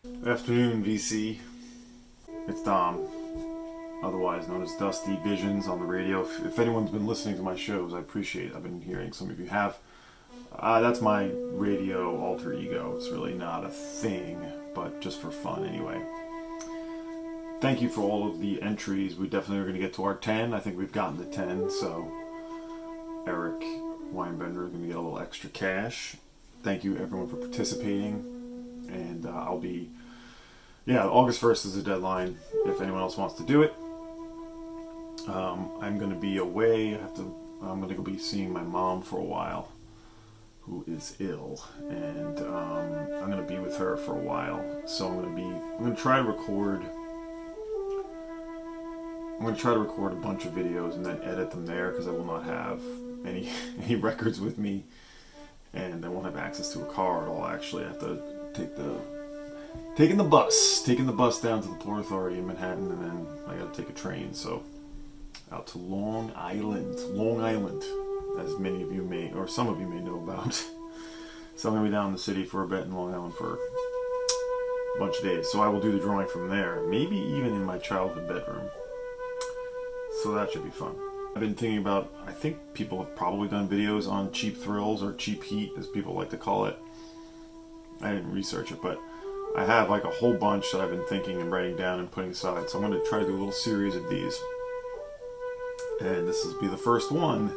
Afternoon, VC. It's Dom, otherwise known as Dusty Visions on the radio. If anyone's been listening to my shows, I appreciate it. I've been hearing some of you have. That's my radio alter ego. It's really not a thing, but just for fun anyway. Thank you for all of the entries. We definitely are going to get to our 10. I think we've gotten to 10, so Eric Weinbender is going to get a little extra cash. Thank you everyone for participating. And I'll be, August 1st is the deadline if anyone else wants to do it. I'm going to be away. I'm going to go be seeing my mom for a while, who is ill, and I'm going to be with her for a while. So I'm going to try to record a bunch of videos and then edit them there, because I will not have any records with me, and I won't have access to a car at all. Actually, I have to taking the bus down to the Port Authority in Manhattan, and then I got to take a train. So out to Long Island, as many of you may, or some of you may know about. So I'm gonna be down in the city for a bit in Long Island for a bunch of days. So I will do the drawing from there, maybe even in my childhood bedroom. So that should be fun. I've been thinking about, I think people have probably done videos on cheap thrills, or cheap heat as people like to call it. I didn't research it, but I have like a whole bunch that I've been thinking and writing down and putting aside. So I'm going to try to do a little series of these. And this will be the first one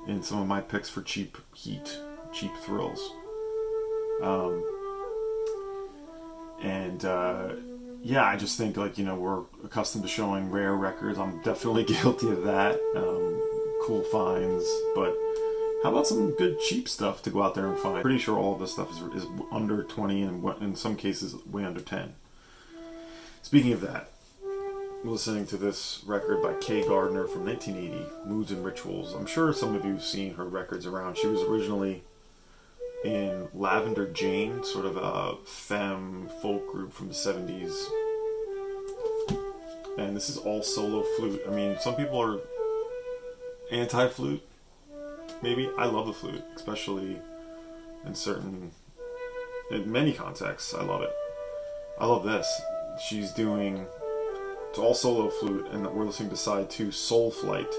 in some of my picks for cheap heat, cheap thrills. I just think, we're accustomed to showing rare records. I'm definitely guilty of that. Cool finds, but how about some good cheap stuff to go out there and find? Pretty sure all of this stuff is under 20 and in some cases way under 10. Speaking of that, I'm listening to this record by Gardner from 1980, Moods and Rituals. I'm sure some of you have seen her records around. She was originally in Lavender Jane, sort of a femme folk group from the 70s. And this is all solo flute. I mean, some people are anti-flute. Maybe. I love the flute, especially in many contexts. I love it. I love this. It's all solo flute, and we're listening to side 2, Soul Flight,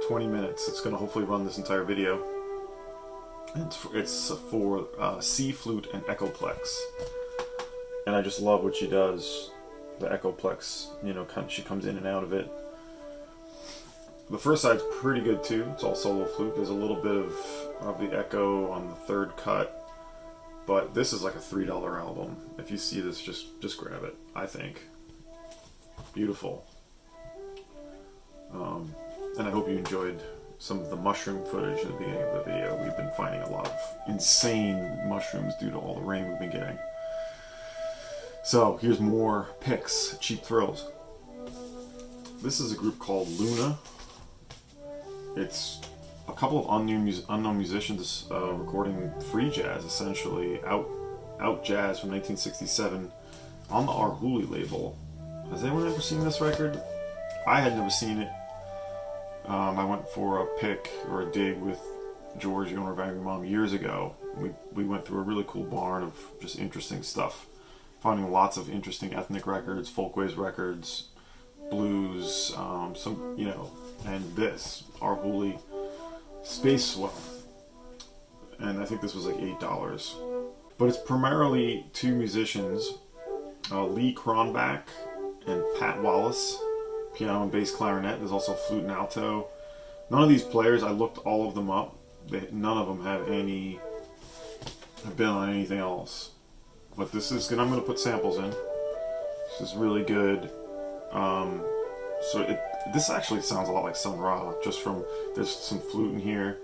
20 minutes. It's going to hopefully run this entire video. And it's for C flute and Echoplex. And I just love what she does. The Echoplex, she comes in and out of it. The first side's pretty good too. It's all solo flute. There's a little bit of the echo on the third cut, but this is like a $3 album. If you see this, just grab it. I think beautiful. And I hope you enjoyed some of the mushroom footage at the beginning of the video. We've been finding a lot of insane mushrooms due to all the rain we've been getting. So here's more picks, cheap thrills. This is a group called Luna. It's a couple of unknown musicians recording free jazz, essentially, out jazz from 1967 on the Arhoolie label. Has anyone ever seen this record? I had never seen it. I went for a pick or a dig with George, the owner of Angry Mom, years ago. We went through a really cool barn of just interesting stuff, finding lots of interesting ethnic records, folkways records, blues, and this Arhoolie Space Swell, and I think this was like $8. But it's primarily two musicians, Lee Cronbach and Pat Wallace, piano and bass clarinet. There's also flute and alto. None of these players, I looked all of them up. None of them have been on anything else. But this is good. I'm going to put samples in. This is really good. This actually sounds a lot like Sun Ra, there's some flute in here.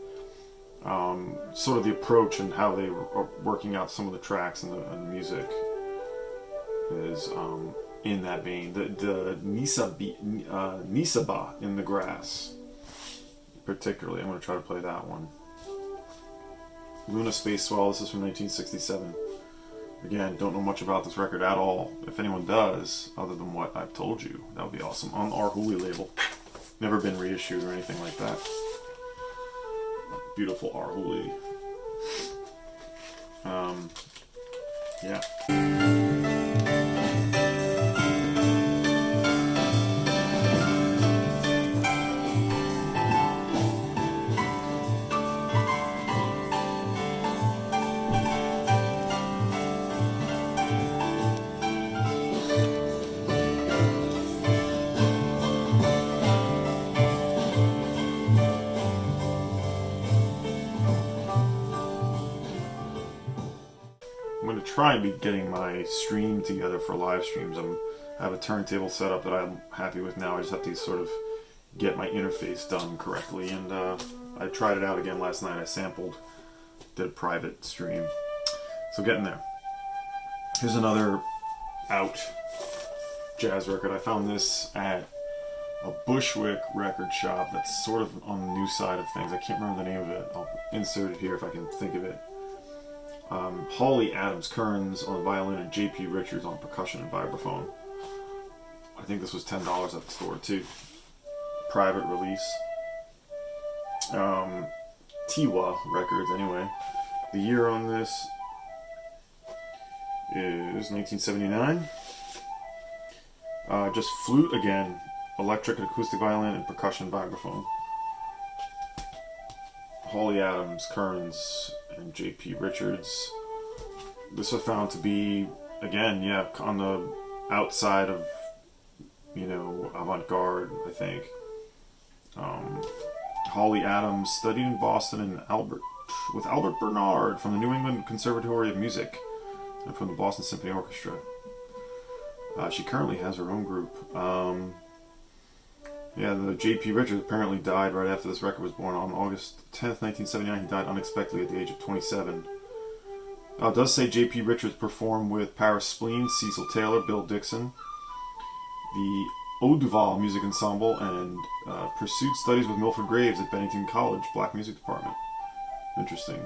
Sort of the approach and how they are working out some of the tracks and the music is in that vein. The Nisaba in the Grass, particularly. I'm going to try to play that one. Luna Space Swell, this is from 1967. Again, don't know much about this record at all. If anyone does, other than what I've told you, that would be awesome. On the Arhoolie label. Never been reissued or anything like that. Beautiful Arhoolie. Yeah. I'm going to try and be getting my stream together for live streams. I have a turntable set up that I'm happy with now. I just have to sort of get my interface done correctly. And I tried it out again last night. I sampled, did a private stream. So getting there. Here's another out jazz record. I found this at a Bushwick record shop that's sort of on the new side of things. I can't remember the name of it. I'll insert it here if I can think of it. Hawley, Adams, Currens on violin, and J.P. Richards on percussion and vibraphone. I think this was $10 at the store too. Private release. Tiwa Records anyway. The year on this is 1979. Just flute again, electric and acoustic violin, and percussion vibraphone. Hawley, Adams, Currens, and J.P. Richards. This was found to be, again, yeah, on the outside of, you know, avant-garde, I think. Hawley Adams studied in Boston with Albert Bernard from the New England Conservatory of Music and from the Boston Symphony Orchestra. She currently has her own group. Yeah, the J.P. Richards apparently died right after this record was born. On August 10th, 1979, he died unexpectedly at the age of 27. It does say J.P. Richards performed with Paris Spleen, Cecil Taylor, Bill Dixon, the Oduval Music Ensemble, and pursued studies with Milford Graves at Bennington College, Black Music Department. Interesting.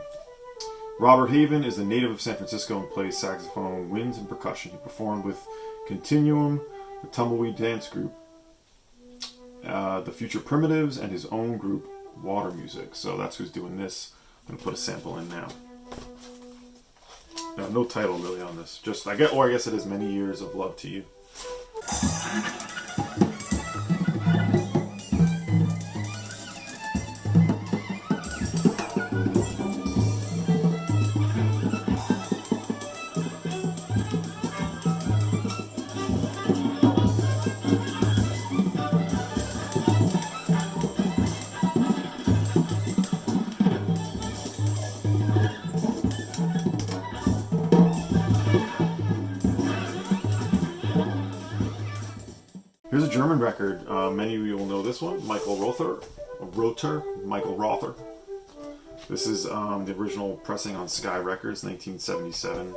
Robert Haven is a native of San Francisco and plays saxophone, winds, and percussion. He performed with Continuum, the Tumbleweed Dance Group, the Future Primitives, and his own group, Water Music. So that's who's doing this. I'm going to put a sample in now. No title really on this. Just I guess it is Many Years of Love to You. Here's a German record. Many of you will know this one. Michael Rother. This is the original pressing on Sky Records, 1977.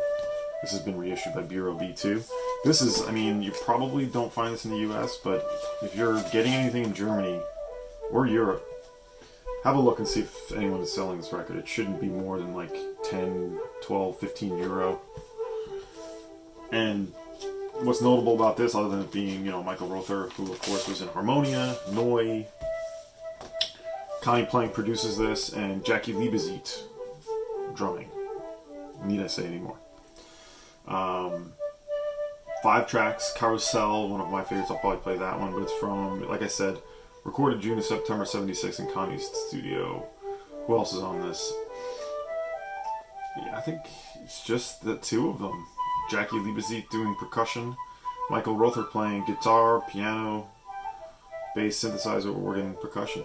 This has been reissued by Bureau B2. This is, I mean, you probably don't find this in the US, but if you're getting anything in Germany or Europe, have a look and see if anyone is selling this record. It shouldn't be more than like 10, 12, 15 euro. And what's notable about this, other than it being, you know, Michael Rother, who of course was in Harmonia, Neu, Connie Plank produces this, and Jackie Liebezeit drumming. Need I say any more? 5 tracks, Carousel, one of my favorites. I'll probably play that one, but it's from, like I said, recorded June to September 76 in Connie's studio. Who else is on this? Yeah, I think it's just the two of them. Jackie Liebezeit doing percussion, Michael Rother playing guitar, piano, bass, synthesizer, organ, percussion.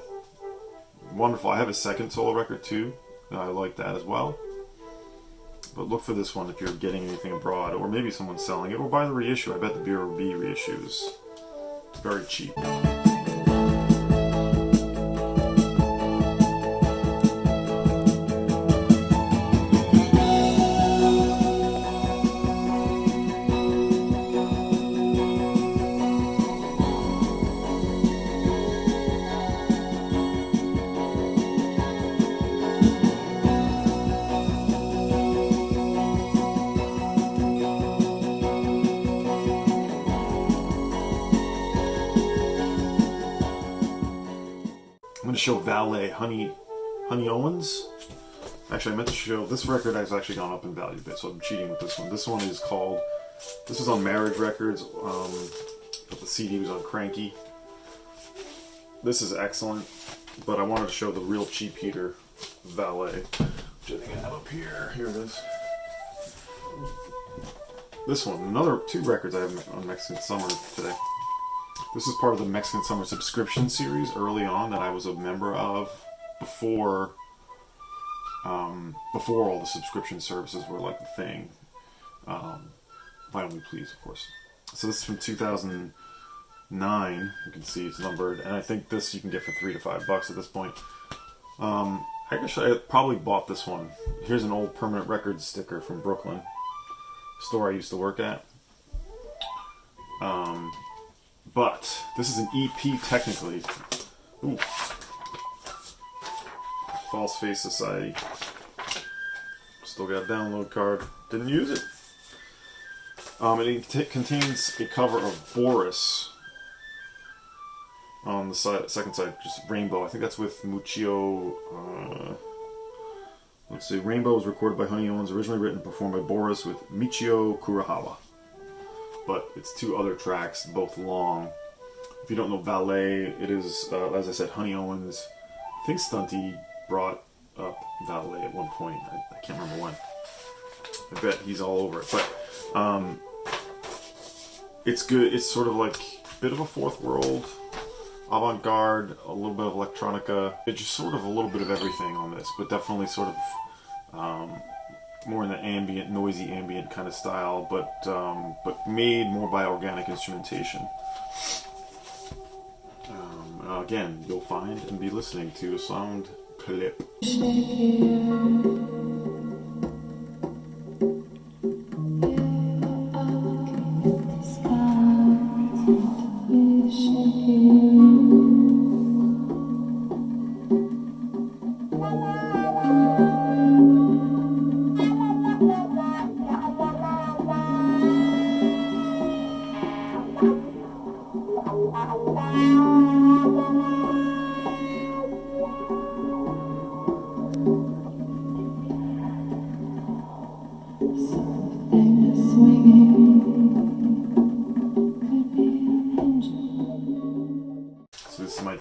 Wonderful. I have a second solo record too. I like that as well. But look for this one if you're getting anything abroad, or maybe someone's selling it, or buy the reissue. I bet the Bureau B reissues. Very cheap. I'm going to show Valet, Honey Owens. Actually, I meant to show, this record has actually gone up in value a bit, so I'm cheating with this one. This one is called, this is on Marriage Records, but the CD was on Cranky. This is excellent, but I wanted to show the real cheap heater, Valet, which I think I have up here. Here it is. This one, another 2 records I have on Mexican Summer today. This is part of the Mexican Summer subscription series early on that I was a member of before all the subscription services were like the thing. Violently Please, of course. So this is from 2009. You can see it's numbered, and I think this you can get for $3 to $5 at this point. I probably bought this one. Here's an old Permanent Records sticker from Brooklyn, store I used to work at. But this is an EP technically. Ooh. False Face Society. Still got a download card. Didn't use it. It contains a cover of Boris on the second side, just Rainbow. I think that's with Muccio. Let's see. Rainbow was recorded by Honey Owens, originally written and performed by Boris with Michio Kurohawa. But it's 2 other tracks, both long. If you don't know Valet, it is, as I said, Honey Owens. I think Stunty brought up Valet at one point. I can't remember when. I bet he's all over it. But it's good. It's sort of like a bit of a fourth world, avant-garde, a little bit of electronica. It's just sort of a little bit of everything on this, but definitely sort of more in the ambient, noisy ambient kind of style, but made more by organic instrumentation. Again, you'll find and be listening to a sound clip.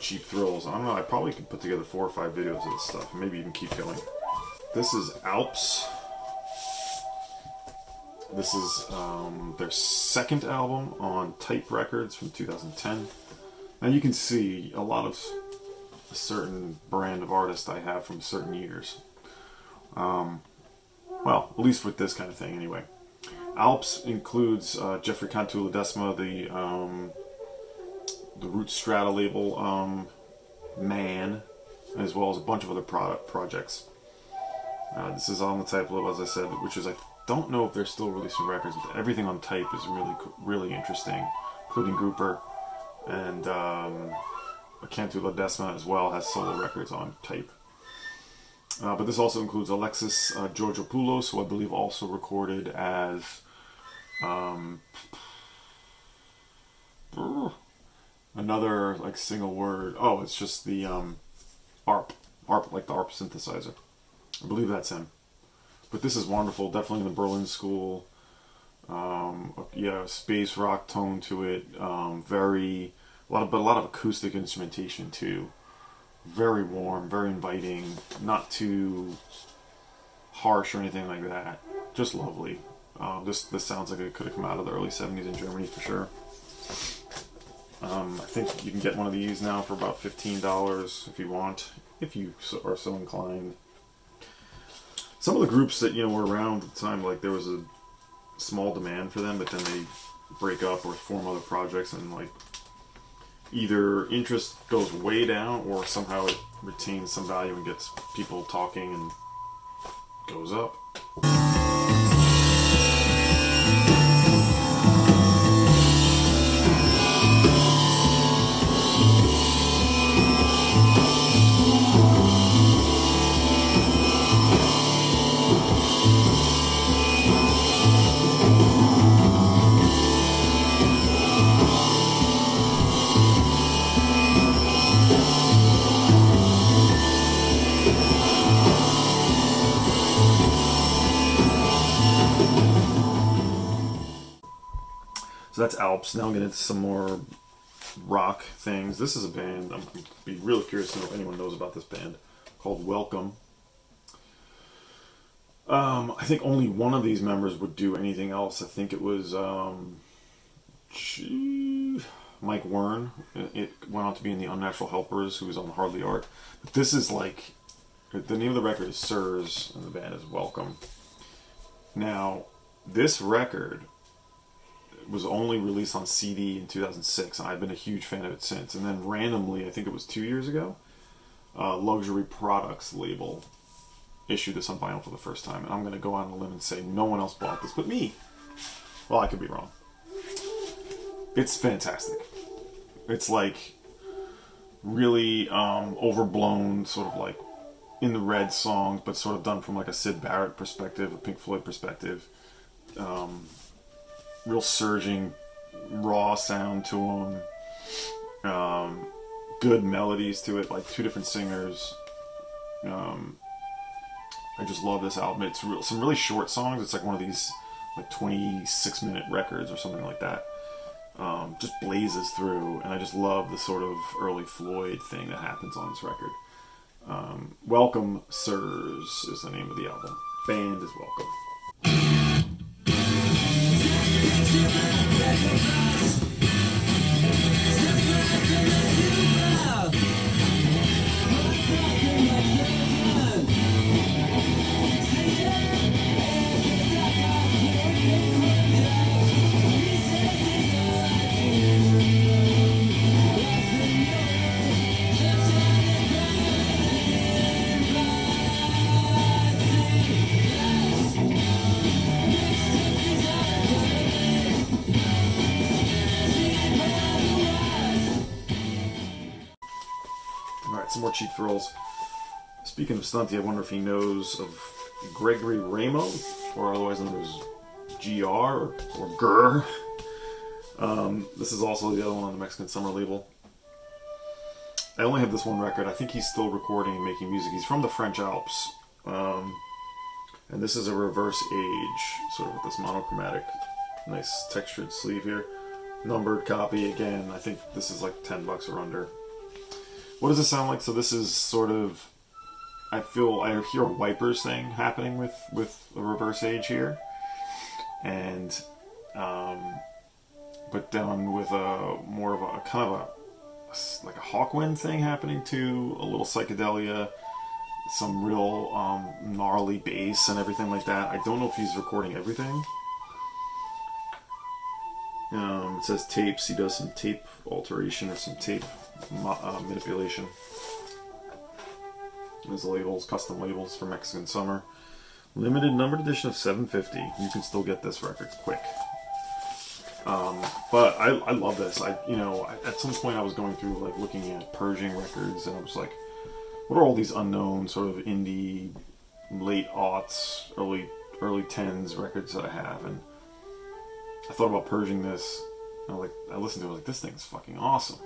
Cheap thrills. I don't know, I probably could put together 4 or 5 videos of this stuff, maybe even keep going. This is Alps. This is their second album on Type Records from 2010. Now you can see a lot of a certain brand of artist I have from certain years. Well, at least with this kind of thing anyway. Alps includes Jeffrey Cantu Ledesma, the Root Strata label Man, as well as a bunch of other projects. This is on the Type label, as I said, which is, I don't know if they're still releasing records, but everything on Type is really interesting, including Grouper, and Cantu Ledesma as well has solo records on Type. But this also includes Alexis Georgopoulos, who I believe also recorded as another like single word. Oh, it's just the ARP, like the ARP synthesizer. I believe that's him. But this is wonderful. Definitely in the Berlin school. Space rock tone to it. A lot of acoustic instrumentation too. Very warm, very inviting. Not too harsh or anything like that. Just lovely. This sounds like it could have come out of the early 70s in Germany for sure. I think you can get one of these now for about $15 if you want, if you are so inclined. Some of the groups that were around at the time, like there was a small demand for them, but then they break up or form other projects, and like either interest goes way down or somehow it retains some value and gets people talking and goes up. So that's Alps. Now I'm getting into some more rock things. This is a band, I'm be really curious to know if anyone knows about this band, called Welcome. I think only one of these members would do anything else. I think it was Mike Wern. It went on to be in the Unnatural Helpers, who was on Hardly Art. But this is like, the name of the record is Sirs, and the band is Welcome. Now, this record was only released on CD in 2006, and I've been a huge fan of it since. And then randomly, I think it was 2 years ago, Luxury Products label issued this on vinyl for the first time. And I'm going to go out on a limb and say no one else bought this but me. Well, I could be wrong. It's fantastic. It's like really overblown, sort of like in the red songs, but sort of done from like a Syd Barrett perspective, a Pink Floyd perspective. Real surging, raw sound to them. Good melodies to it, like two different singers. I just love this album. It's some really short songs. It's like one of these like 26-minute records or something like that. Just blazes through, and I just love the sort of early Floyd thing that happens on this record. Welcome Sirs is the name of the album. Band is Welcome. Some more cheap thrills. Speaking of Stunty, I wonder if he knows of Gregory Ramo, or otherwise known as GR or GR. This is also the other one on the Mexican Summer label. I only have this one record. I think he's still recording and making music. He's from the French Alps. And this is a reverse age, sort of with this monochromatic, nice textured sleeve here. Numbered copy again. I think this is like $10 or under. What does it sound like? So this is sort of, I hear a wipers thing happening with a reverse age here, and but done with a more of a kind of like a Hawkwind thing happening too, a little psychedelia, some real gnarly bass and everything like that. I don't know if he's recording everything. It says tapes. He does some tape alteration or some tape manipulation. There's labels, custom labels for Mexican Summer. Limited numbered edition of 750. You can still get this record quick. But I love this. At some point I was going through like looking at Pershing records, and I was like, what are all these unknown sort of indie, late aughts, early tens records that I have? And I thought about Pershing this. I listened to it. I was like, this thing's fucking awesome.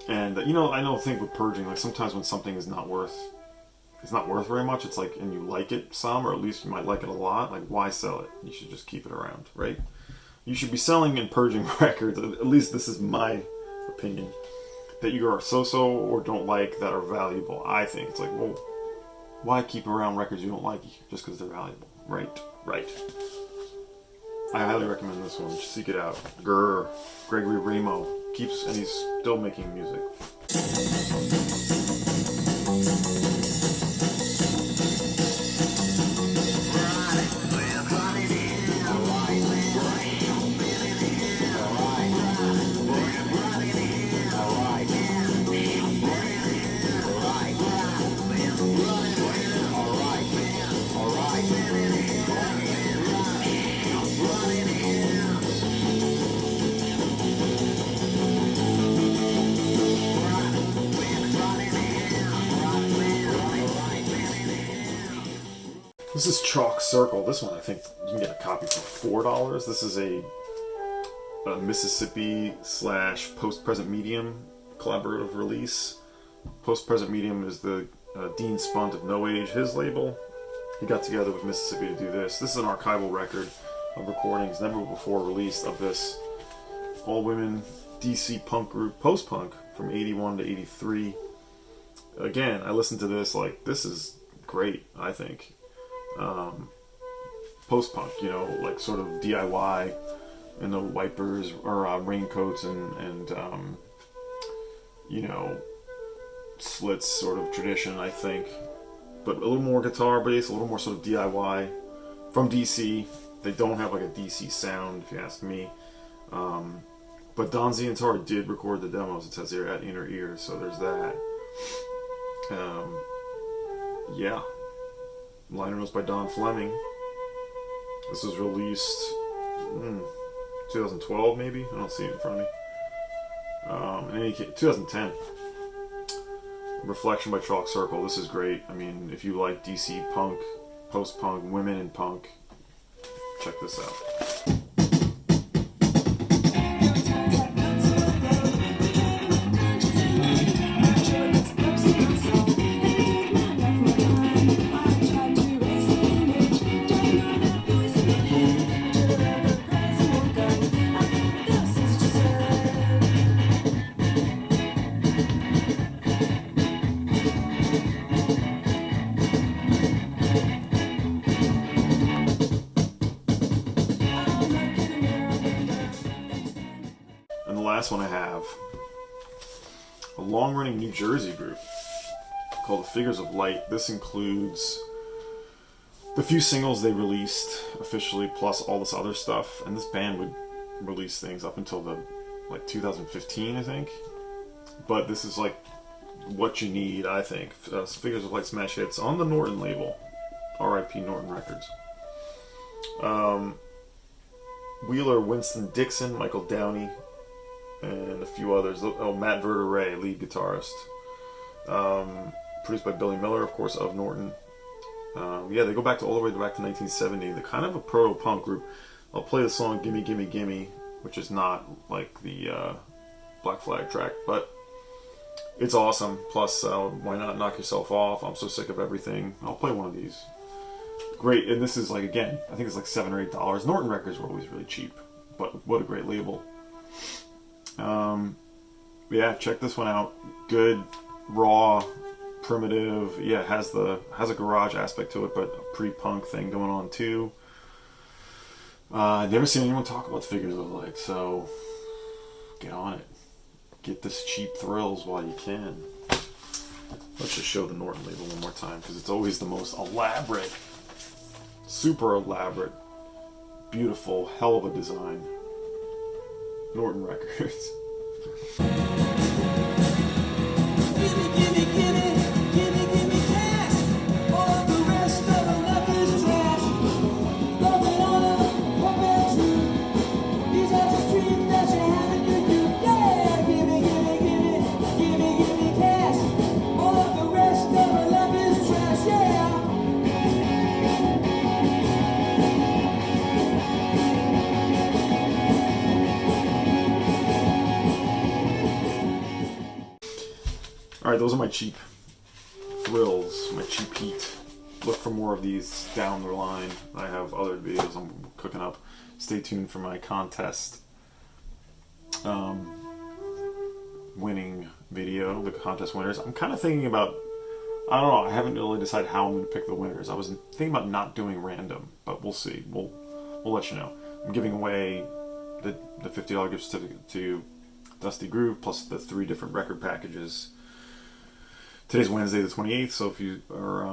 And I think with Purging, like sometimes when something is not worth very much, it's like, and you like it some, or at least you might like it a lot, like why sell it? You should just keep it around, right? You should be selling and purging records, at least this is my opinion, that you are so-so or don't like that are valuable. I think it's like, well, why keep around records you don't like just because they're valuable? Right. I highly recommend this one. Just seek it out. Gregory Ramo and he's still making music. This is Chalk Circle. This one I think you can get a copy for $4. This is a Mississippi / Post-Present Medium collaborative release. Post-Present Medium is the Dean Spunt of No Age, his label. He got together with Mississippi to do this. This is an archival record of recordings never before released of this all-women DC punk group, post-punk, from 81 to 83. Again, I listened to this like, this is great, I think. Post-punk, like sort of DIY, and the wipers or raincoats and slits sort of tradition, I think, but a little more guitar bass, a little more sort of DIY from DC. They don't have like a DC sound, if you ask me. But Don Zientara did record the demos, it says here, at Inner Ear, so there's that. Yeah. Liner notes by Don Fleming. This was released 2012 maybe? I don't see it in front of me. In any case, 2010. Reflection by Chalk Circle. This is great. I mean, if you like DC punk, post-punk, women in punk, check this out. Last one I have, a long-running New Jersey group called the Figures of Light. This includes the few singles they released officially, plus all this other stuff. And this band would release things up until the 2015, I think. But this is like what you need, I think. Figures of Light smash hits on the Norton label, R.I.P. Norton Records. Wheeler, Winston Dixon, Michael Downey, and a few others. Oh, Matt Verderay, lead guitarist. Produced by Billy Miller, of course, of Norton. Yeah, they go back all the way back to 1970. They're kind of a proto-punk group. I'll play the song "Gimme Gimme Gimme," which is not like the Black Flag track, but it's awesome. Plus, why not knock yourself off? I'm so sick of everything. I'll play one of these. Great, and this is like, again, I think it's like $7 or $8. Norton records were always really cheap, but what a great label. Yeah, check this one out. Good, raw, primitive. Yeah, has a garage aspect to it, but a pre-punk thing going on too. Never seen anyone talk about Figures of Light, so get on it. Get this cheap thrills while you can. Let's just show the Norton label one more time, because it's always the most elaborate, super elaborate, beautiful, hell of a design. Norton Records. Alright, those are my cheap thrills, my cheap heat. Look for more of these down the line. I have other videos I'm cooking up. Stay tuned for my contest winning video, the contest winners. I'm kind of thinking about, I don't know, I haven't really decided how I'm going to pick the winners. I was thinking about not doing random, but we'll see. We'll let you know. I'm giving away the $50 gift certificate to Dusty Groove, plus the 3 different record packages. Today's Wednesday the 28th, so if you are,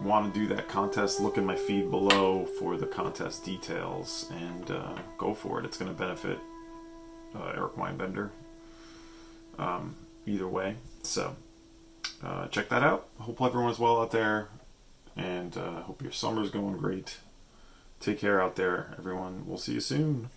want to do that contest, look in my feed below for the contest details and go for it. It's going to benefit Eric Weinbender either way. So check that out. Hope everyone's well out there, and hope your summer's going great. Take care out there, everyone. We'll see you soon.